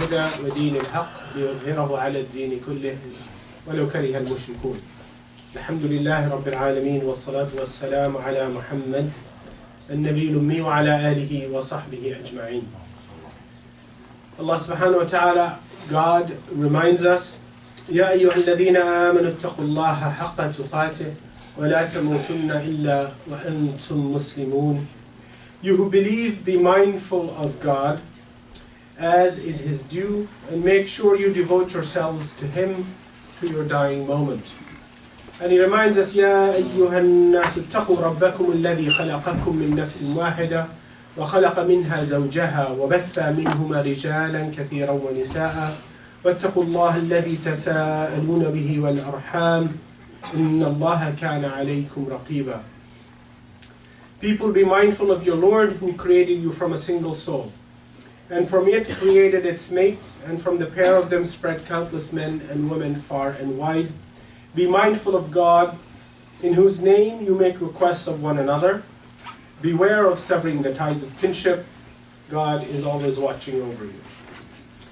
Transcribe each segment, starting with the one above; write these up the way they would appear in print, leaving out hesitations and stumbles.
الهدى ودين الحق ليظهره على الدين كله ولو كره المشركون. الحمد لله رب العالمين والصلاة والسلام على محمد النبي الأمي وعلى آله وصحبه أجمعين. Allah subhanahu wa ta'ala, God reminds us, يا أيها الذين آمنوا اتقوا الله حق تقاته ولا تموتن إلا وأنتم مسلمون. You who believe, be mindful of God as is His due, and make sure you devote yourselves to Him to your dying moment. And He reminds us, يا أيها الناس اتقوا ربكم الذي خلقكم من نفس واحدة وخلق منها زوجها وبث منهما رجالا كثيرا ونساء واتقوا الله الذي تساءلون به والأرحام إن الله كان عليكم رقيبا. People, be mindful of your Lord who created you from a single soul, and from it created its mate, and from the pair of them spread countless men and women far and wide. Be mindful of God, in whose name you make requests of one another. Beware of severing the ties of kinship. God is always watching over you.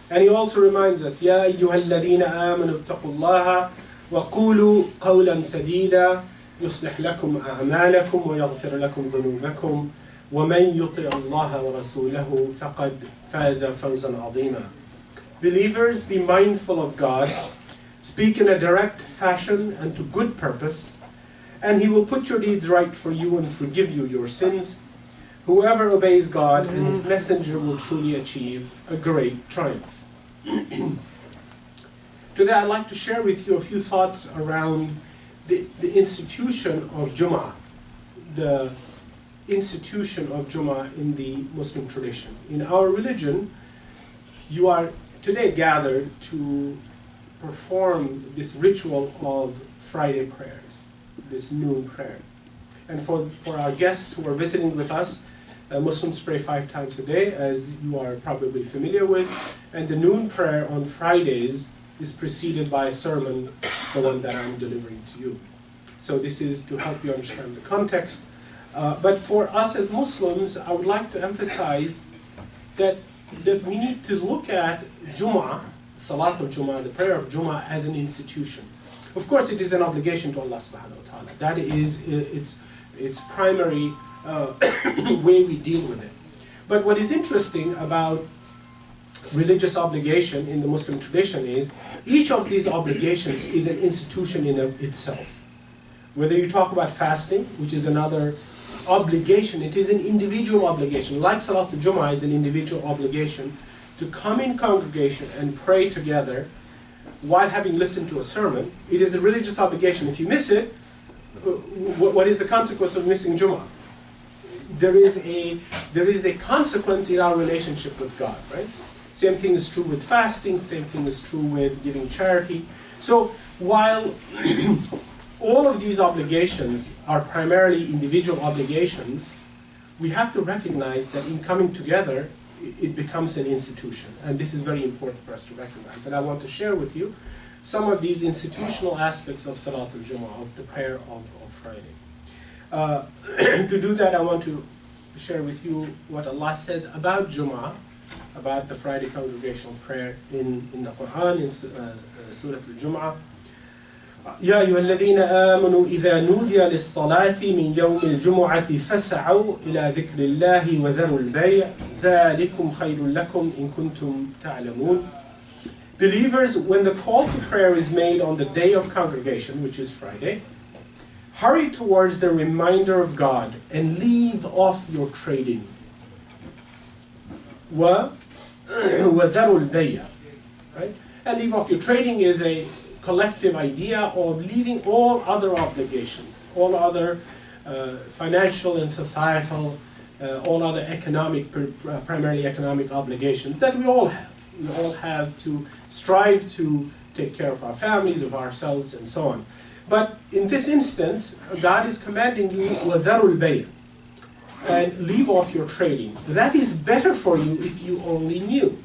And He also reminds us, يا أيها الذين آمنوا اتقوا الله وقولوا قولا سديدا يصلح لكم أعمالكم ويغفر لكم ذنوبكم ومن يطع الله ورسوله فقد فاز فوزا عظيما. Believers, be mindful of God, speak in a direct fashion and to good purpose, and He will put your deeds right for you and forgive you your sins. Whoever obeys God and His messenger will truly achieve a great triumph. Today I'd like to share with you a few thoughts around the institution of Jumu'ah, the institution of Jumu'ah in the Muslim tradition. In our religion, you are today gathered to perform this ritual of Friday prayers, this noon prayer. And for our guests who are visiting with us, Muslims pray 5 times a day, as you are probably familiar with, and the noon prayer on Fridays is preceded by a sermon, the one that I'm delivering to you. So this is to help you understand the context. But for us as Muslims, I would like to emphasize that we need to look at Jumu'ah, Salāt al-Jumu'ah, the prayer of Jumu'ah, as an institution. Of course, it is an obligation to Allah subhanahu wa ta'ala. That is its primary way we deal with it. But what is interesting about religious obligation in the Muslim tradition is each of these obligations is an institution in itself. Whether you talk about fasting, which is another obligation, it is an individual obligation. Like Salāt al-Jumu'ah is an individual obligation to come in congregation and pray together while having listened to a sermon. It is a religious obligation. If you miss it, what is the consequence of missing Jumu'ah? There is a consequence in our relationship with God, right? Same thing is true with fasting, same thing is true with giving charity. So while all of these obligations are primarily individual obligations, we have to recognize that in coming together, it becomes an institution. And this is very important for us to recognize. And I want to share with you some of these institutional aspects of Salāt al-Jumu'ah, of the prayer of Friday. To do that, I want to share with you what Allah says about Jumu'ah, about the Friday congregational prayer in the Quran, in Surah al-Jumu'ah. يا أيها الذين آمنوا إذا نودي للصلاة من يوم الجمعة فاسعوا إلى ذكر الله وذروا البيع ذلكم خير لكم إن كنتم تعلمون. Believers, when the call to prayer is made on the day of congregation, which is Friday, hurry towards the reminder of God and leave off your trading. وذروا البيع, right? And leave off your trading is a collective idea of leaving all other obligations, all other financial and societal, all other economic, primarily economic obligations that we all have. We all have to strive to take care of our families, of ourselves, and so on. But in this instance, God is commanding you, وَذَرُوا الْبَيْعَ, and leave off your trading. That is better for you if you only knew.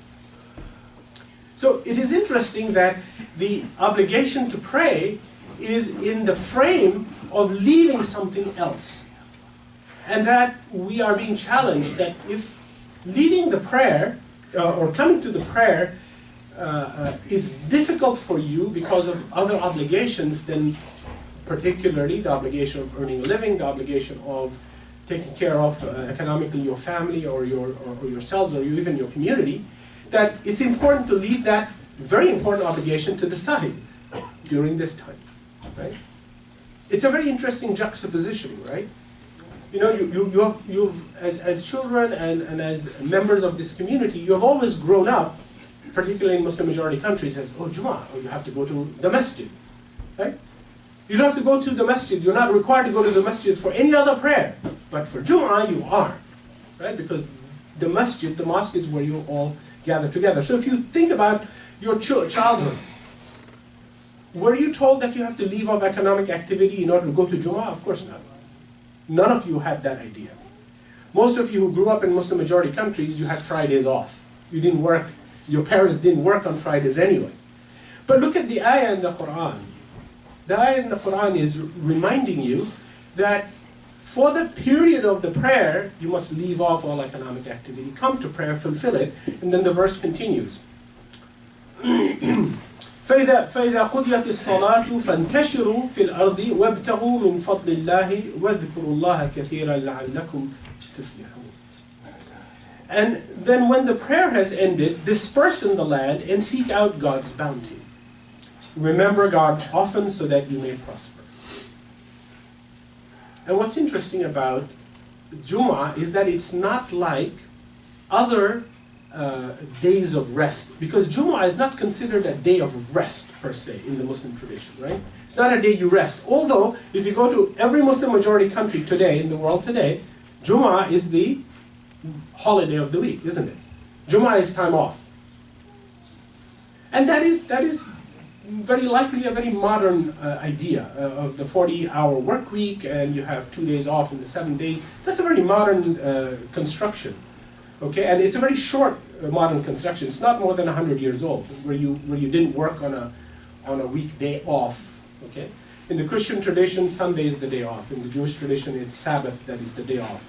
So it is interesting that the obligation to pray is in the frame of leaving something else. And that we are being challenged that if leaving the prayer, or coming to the prayer, is difficult for you because of other obligations, then particularly the obligation of earning a living, the obligation of taking care of economically your family or yourselves or even your community, that it's important to leave that very important obligation to the side during this time, right? It's a very interesting juxtaposition, right? You know, you've as children and as members of this community, you have always grown up, particularly in Muslim majority countries, as, oh, Jumu'ah, or you have to go to the masjid, right? You don't have to go to the masjid. You're not required to go to the masjid for any other prayer. But for Jumu'ah, you are, right? Because the masjid, the mosque, is where you all gather together. So if you think about your childhood, were you told that you have to leave off economic activity in order to go to Jumu'ah? Of course not. None of you had that idea. Most of you who grew up in Muslim majority countries, you had Fridays off. You didn't work, your parents didn't work on Fridays anyway. But look at the ayah in the Quran. The ayah in the Quran is reminding you that for the period of the prayer, you must leave off all economic activity, come to prayer, fulfill it, and then the verse continues. فإذا قضيت الصلاة فانتشروا في الأرض وابتغوا من فضل الله واذكروا الله كثيرا لعلكم تفلحون. And then when the prayer has ended, disperse in the land and seek out God's bounty. Remember God often so that you may prosper. And what's interesting about Jumu'ah is that it's not like other days of rest, because Jumu'ah is not considered a day of rest per se in the Muslim tradition, right? It's not a day you rest. Although, if you go to every Muslim majority country today, in the world today, Jumu'ah is the holiday of the week, isn't it? Jumu'ah is time off. And that is very likely a very modern idea of the 40-hour work week, and you have 2 days off in the 7 days. That's a very modern construction, okay? And it's a very short modern construction. It's not more than 100 years old, where you didn't work on a weekday off, okay? In the Christian tradition, Sunday is the day off. In the Jewish tradition, it's Sabbath that is the day off.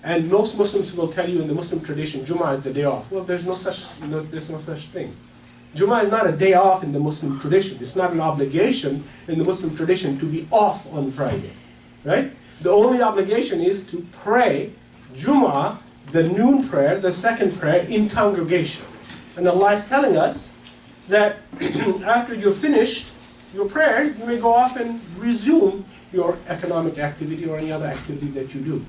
And most Muslims will tell you in the Muslim tradition, Jumu'ah is the day off. Well, there's no such thing. Jumu'ah is not a day off in the Muslim tradition. It's not an obligation in the Muslim tradition to be off on Friday, right? The only obligation is to pray Jumu'ah, the noon prayer, the second prayer, in congregation. And Allah is telling us that after you're finished your prayers, you may go off and resume your economic activity or any other activity that you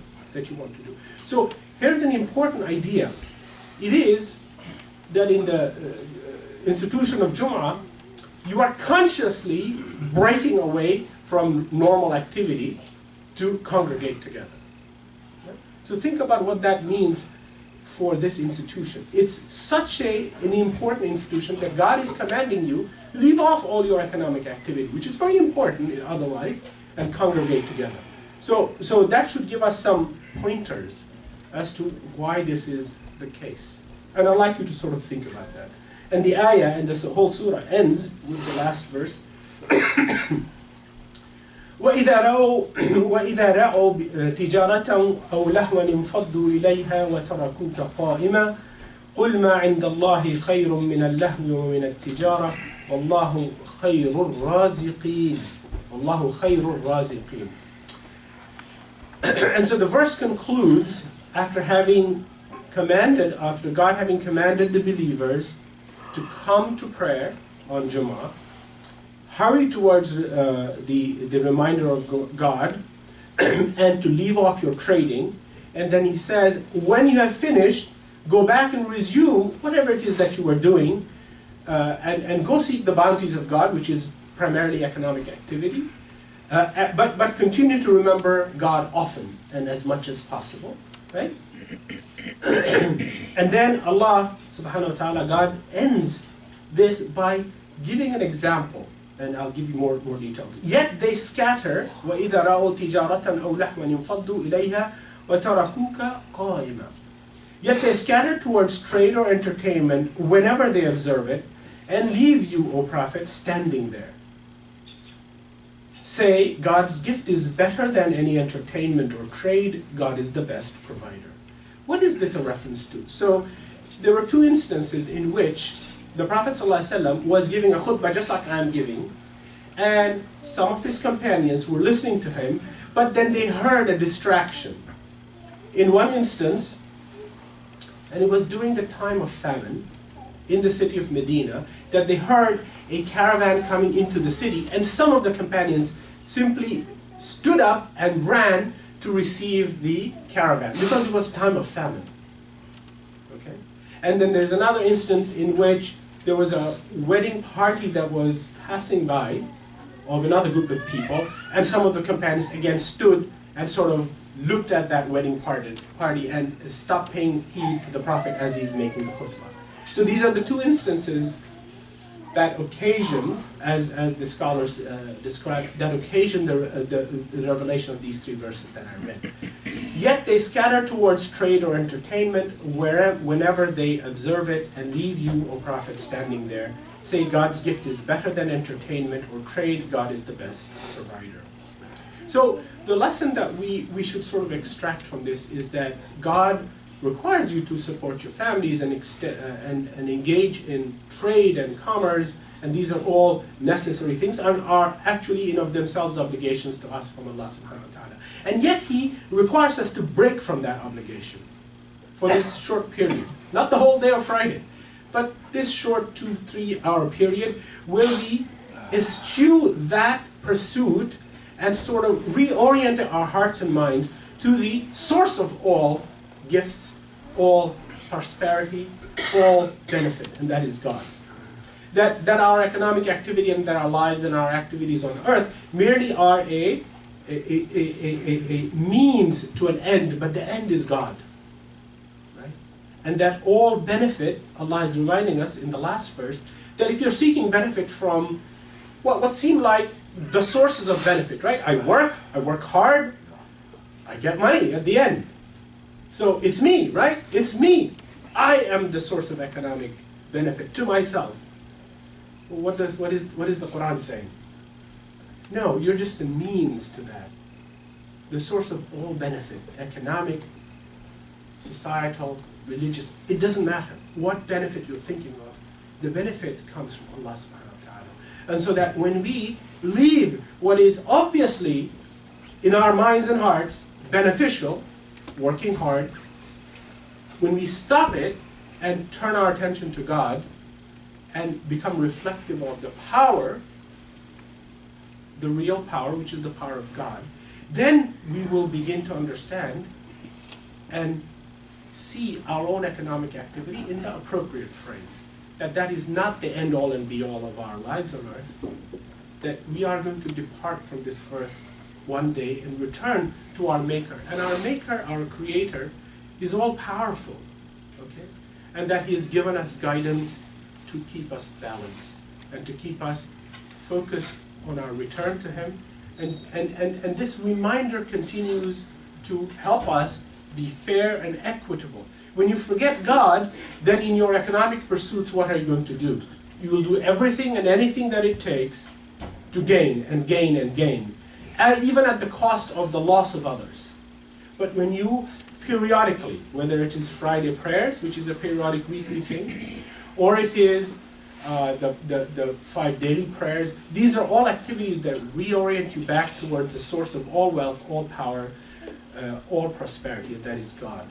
want to do. So here's an important idea. It is that in the institution of Jumu'ah, you are consciously breaking away from normal activity to congregate together. So think about what that means for this institution. It's such an important institution that God is commanding you, leave off all your economic activity, which is very important otherwise, and congregate together. So that should give us some pointers as to why this is the case. And I'd like you to sort of think about that. And the ayah and this whole surah ends with the last verse. وَإِذَا رَأَوْا تِجَارَةً أَوْ لَهْوًا انفَضُّوا إِلَيْهَا وَتَرَكُوكَ قَائِمًا قُلْ مَا عِنْدَ اللَّهِ خَيْرٌ مِنَ اللَّهْوِ وَمِنَ التِّجَارَةِ وَاللَّهُ خَيْرُ الرَّازِقِينَ وَاللَّهُ خَيْرُ الرَّازِقِينَ. And so the verse concludes after God having commanded the believers to come to prayer on Jumu'ah, hurry towards the reminder of God, and to leave off your trading. And then he says, when you have finished, go back and resume whatever it is that you were doing, and go seek the bounties of God, which is primarily economic activity. But continue to remember God often and as much as possible, right? And then Allah subhanahu wa ta'ala, God ends this by giving an example, and I'll give you more details. Yet they scatter, وَإِذَا رَأَوْا تِجَارَةً أَوْ لَهْوًا يَنفَضُّوا إِلَيْهَا وَتَرَكُوكَ قَائِمًا. Yet they scatter towards trade or entertainment whenever they observe it, and leave you, O Prophet, standing there. Say, God's gift is better than any entertainment or trade. God is the best provider. What is this a reference to? So there were two instances in which the Prophet ﷺ was giving a khutbah just like I'm giving, and some of his companions were listening to him, but then they heard a distraction. In one instance, and it was during the time of famine in the city of Medina, that they heard a caravan coming into the city, and some of the companions simply stood up and ran to receive the caravan because it was a time of famine. Okay? And then there's another instance in which there was a wedding party that was passing by of another group of people, and some of the companions again stood and sort of looked at that wedding party and stopped paying heed to the Prophet as he's making the khutbah. So these are the two instances that occasion, as the scholars describe, that occasion the revelation of these three verses that I read. Yet they scatter towards trade or entertainment whenever they observe it, and leave you, O Prophet, standing there. Say God's gift is better than entertainment, or trade, God is the best provider. So the lesson that we should sort of extract from this is that God requires you to support your families and engage in trade and commerce, and these are all necessary things and are actually in of themselves obligations to us from Allah subhanahu wa ta'ala. And yet He requires us to break from that obligation for this short period. Not the whole day of Friday, but this short 2-3 hour period where we eschew that pursuit and sort of reorient our hearts and minds to the source of all gifts, all prosperity, all benefit, and that is God. That our economic activity and that our lives and our activities on earth merely are a means to an end, but the end is God. Right? And that all benefit, Allah is reminding us in the last verse, that if you're seeking benefit from what seem like the sources of benefit, right? I work hard, I get money at the end. So it's me, right? It's me. I am the source of economic benefit to myself. What is the Quran saying? No, you're just a means to that. The source of all benefit, economic, societal, religious, it doesn't matter what benefit you're thinking of. The benefit comes from Allah subhanahu wa ta'ala. And so that when we leave what is obviously in our minds and hearts beneficial, working hard, when we stop it and turn our attention to God and become reflective of the power, the real power, which is the power of God, then we will begin to understand and see our own economic activity in the appropriate frame. That is not the end-all and be-all of our lives on earth. That we are going to depart from this earth one day and return to our Maker. And our Maker, our Creator, is all-powerful, okay? And that He has given us guidance to keep us balanced and to keep us focused on our return to Him. And this reminder continues to help us be fair and equitable. When you forget God, then in your economic pursuits, what are you going to do? You will do everything and anything that it takes to gain and gain and gain, even at the cost of the loss of others. But when you periodically, whether it is Friday prayers, which is a periodic weekly thing, or it is the 5 daily prayers, these are all activities that reorient you back towards the source of all wealth, all power, all prosperity, and that is God.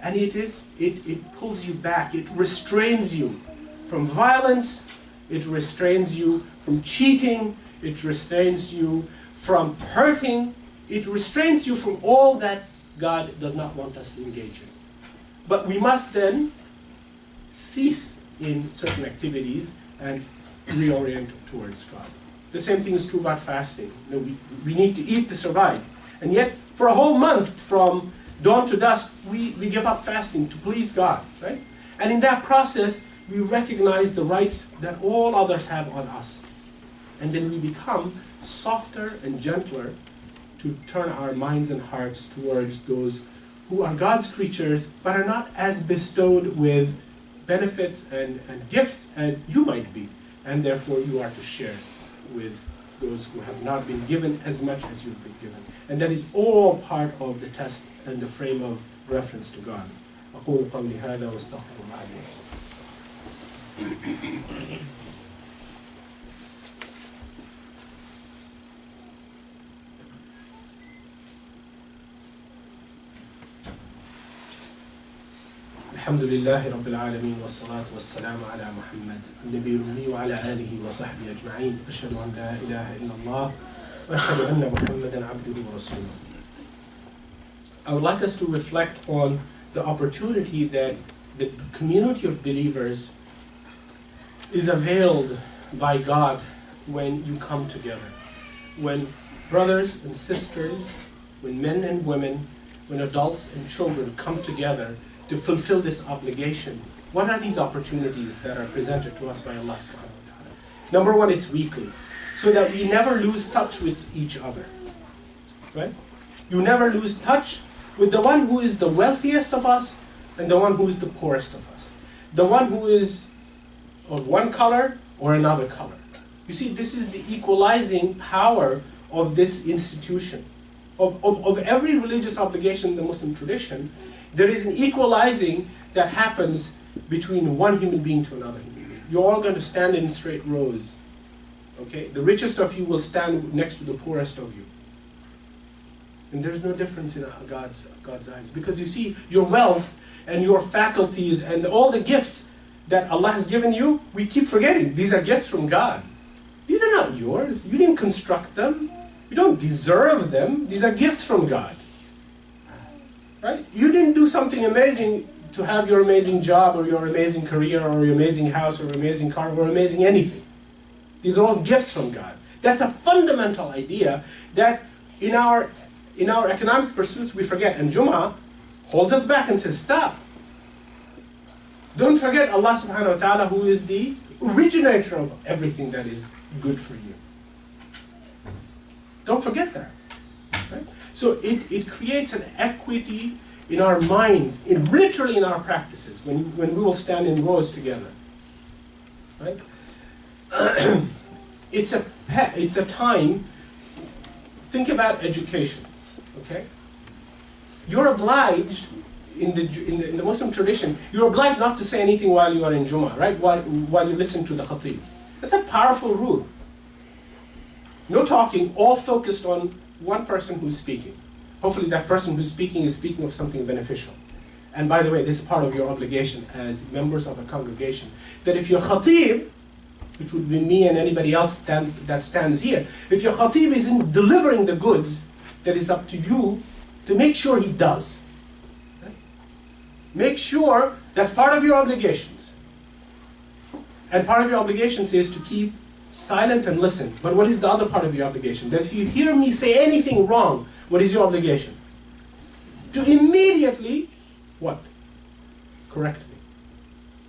And it pulls you back, it restrains you from violence, it restrains you from cheating, it restrains you from hurting, it restrains you from all that God does not want us to engage in. But we must then cease in certain activities and reorient towards God. The same thing is true about fasting. You know, we need to eat to survive. And yet, for a whole month, from dawn to dusk, we give up fasting to please God, right? And in that process, we recognize the rights that all others have on us. And then we become softer and gentler to turn our minds and hearts towards those who are God's creatures, but are not as bestowed with benefits and gifts as you might be. And therefore, you are to share with those who have not been given as much as you've been given. And that is all part of the test and the frame of reference to God. أقول قولي هذا واستغفر الله لي. الحمد لله رب العالمين والصلاة والسلام على محمد النبي الأمي وعلى آله وصحبه أجمعين أشهد أن لا إله إلا الله وأشهد أن محمدا عبده ورسوله. I would like us to reflect on the opportunity that the community of believers is availed by God when you come together. When brothers and sisters, when men and women, when adults and children come together to fulfill this obligation, what are these opportunities that are presented to us by Allah subhanahu wa ta'ala? Number one, it's weekly, so that we never lose touch with each other. Right? You never lose touch with the one who is the wealthiest of us and the one who is the poorest of us. The one who is of one color or another color. You see, this is the equalizing power of this institution. Of every religious obligation in the Muslim tradition, there is an equalizing that happens between one human being to another human being. You're all going to stand in straight rows. Okay? The richest of you will stand next to the poorest of you. And there's no difference in God's eyes. Because you see, your wealth and your faculties and all the gifts that Allah has given you, we keep forgetting. These are gifts from God. These are not yours. You didn't construct them. You don't deserve them. These are gifts from God. Right? You didn't do something amazing to have your amazing job or your amazing career or your amazing house or amazing car or amazing anything. These are all gifts from God. That's a fundamental idea that in our economic pursuits we forget. And Jumu'ah holds us back and says, stop. Don't forget Allah subhanahu wa ta'ala, who is the originator of everything that is good for you. Don't forget that. Right? So it creates an equity in our minds, literally in our practices, when we will stand in rows together. Right? It's a time. Think about education. Okay? You're obliged in the Muslim tradition. You're obliged not to say anything while you are in Jumu'ah, right? While you listen to the khatib. That's a powerful rule. No talking, all focused on one person who's speaking. Hopefully that person who's speaking is speaking of something beneficial. And by the way, this is part of your obligation as members of a congregation. That if your khatib, which would be me and anybody else that stands here, if your khatib isn't delivering the goods, that is up to you to make sure he does. Right? Make sure that's part of your obligations. And part of your obligations is to keep silent and listen. But what is the other part of your obligation? That if you hear me say anything wrong, what is your obligation? To immediately, what? Correct me.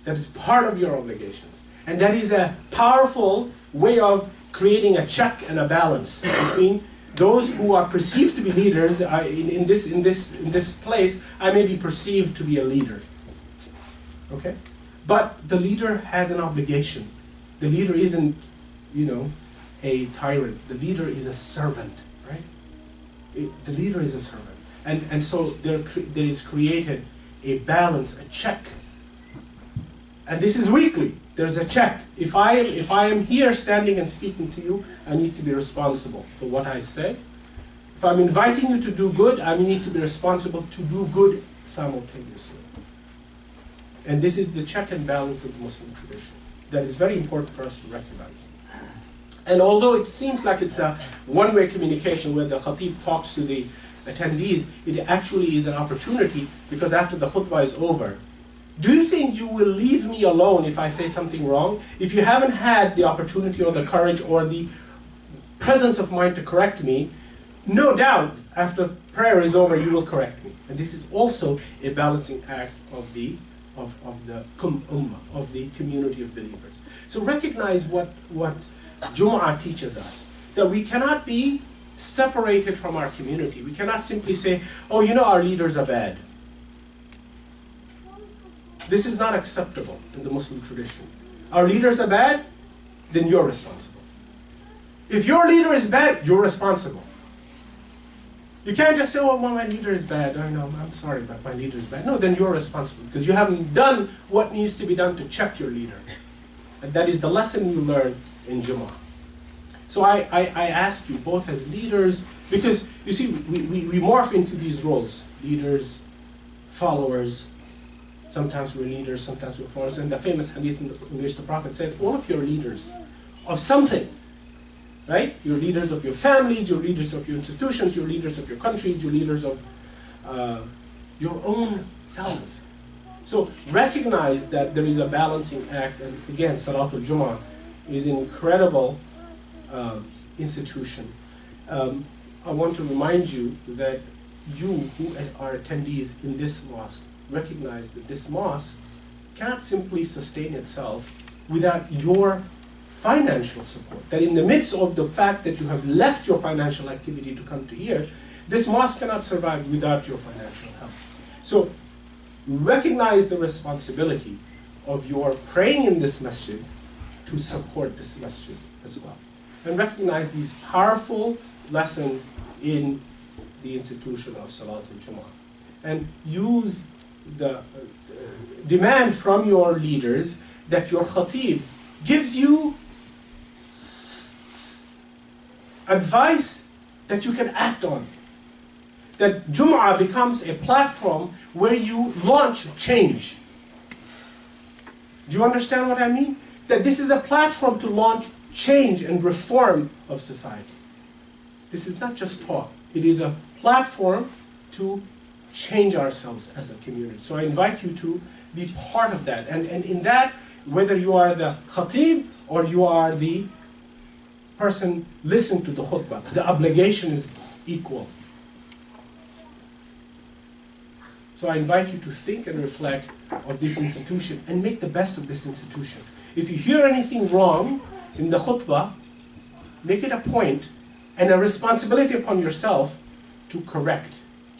That is part of your obligations. And that is a powerful way of creating a check and a balance between those who are perceived to be leaders. In this place, I may be perceived to be a leader. Okay? But the leader has an obligation. The leader isn't, a tyrant. The leader is a servant, right? The leader is a servant. And so there is created a balance, a check. And this is weekly. There's a check. If I am here standing and speaking to you, I need to be responsible for what I say. If I'm inviting you to do good, I need to be responsible to do good simultaneously. And this is the check and balance of the Muslim tradition. That is very important for us to recognize. And although it seems like it's a one-way communication where the khatib talks to the attendees, it actually is an opportunity, because after the khutbah is over, do you think you will leave me alone if I say something wrong? If you haven't had the opportunity or the courage or the presence of mind to correct me, no doubt after prayer is over you will correct me. And this is also a balancing act of the ummah, of the community of believers. So recognize what Jumu'ah teaches us, that we cannot be separated from our community. We cannot simply say, oh, our leaders are bad. This is not acceptable in the Muslim tradition. Our leaders are bad, then you're responsible. If your leader is bad, you're responsible. You can't just say, oh, well, my leader is bad. I know, I'm sorry, but my leader is bad. No, then you're responsible, because you haven't done what needs to be done to check your leader. And that is the lesson you learn in Jumu'ah. So I ask you both as leaders, because you see, we morph into these roles, leaders, followers. Sometimes we're leaders, sometimes we're followers. And the famous hadith in which the Prophet said, all of you are leaders of something, right? You're leaders of your families, you're leaders of your institutions, you're leaders of your countries, you're leaders of your own selves. So recognize that there is a balancing act, and again, Salāt al-Jumu'ah is an incredible institution. I want to remind you that you who are attendees in this mosque recognize that this mosque cannot simply sustain itself without your financial support. That in the midst of the fact that you have left your financial activity to come to here, this mosque cannot survive without your financial help. So recognize the responsibility of your praying in this masjid to support this masjid as well. And recognize these powerful lessons in the institution of Salāt al-Jumu'ah. And use the demand from your leaders that your khatib gives you advice that you can act on. That Jumu'ah becomes a platform where you launch change. Do you understand what I mean? That this is a platform to launch change and reform of society. This is not just talk. It is a platform to change ourselves as a community. So I invite you to be part of that. And in that, whether you are the khatib or you are the person listening to the khutbah, the obligation is equal. So I invite you to think and reflect of this institution and make the best of this institution. If you hear anything wrong in the khutbah, make it a point and a responsibility upon yourself to correct.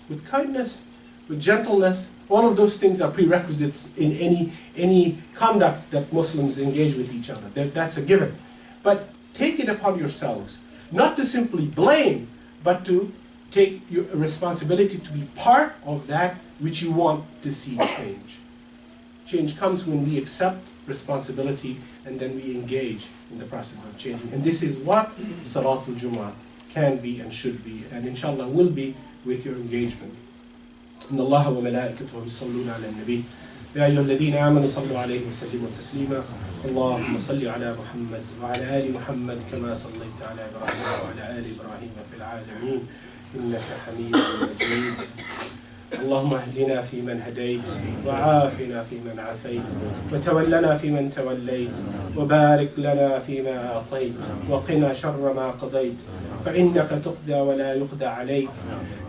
With kindness, with gentleness, all of those things are prerequisites in any conduct that Muslims engage with each other. That's a given. But take it upon yourselves, not to simply blame, but to take your responsibility to be part of that which you want to see change. Change comes when we accept responsibility and then we engage in the process of changing. And this is what Salāt al-Jumu'ah can be and should be, and inshallah will be with your engagement. إن الله وملائكته يصلون على النبي يا أيها الذين آمنوا صلوا عليه وسلموا تسليما اللهم صل على محمد وعلى آل محمد كما صليت على إبراهيم وعلى آل إبراهيم في العالمين إنك حميد مجيد اللهم اهدنا فيمن هديت وعافنا فيمن عافيت وتولنا فيمن توليت وبارك لنا فيما أعطيت وقنا شر ما قضيت فإنك تقضى ولا يقضى عليك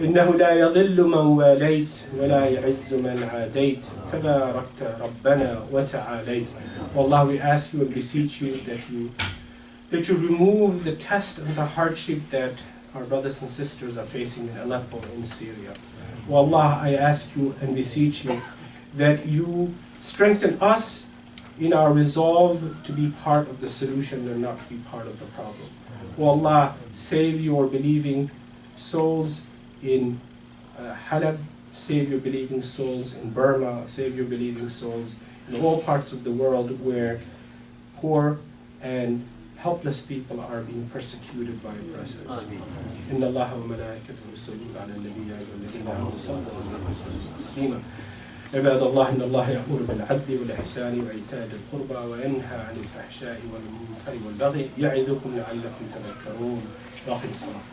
إنه لا يضل من واليت ولا يعز من عاديت تباركت ربنا وتعاليت. Wallah, we ask you and beseech you that you remove the test and the hardship that our brothers and sisters are facing in Aleppo in Syria. Wallah, I ask you and beseech you that you strengthen us in our resolve to be part of the solution and not be part of the problem. Wallah, save your believing souls in Halab, save your believing souls in Burma, save your believing souls in all parts of the world where poor and helpless people are being persecuted by oppressors. إن الله وملائكته يصلون على النبي يا أيها الذين آمنوا صلوا عليه وسلموا تسليما. عباد الله إن الله يأمر بالعدل والإحسان وإيتاء ذي القربى وينهى عن الفحشاء والمنكر والبغي يعظكم لعلكم تذكرون. واقم الصلاة.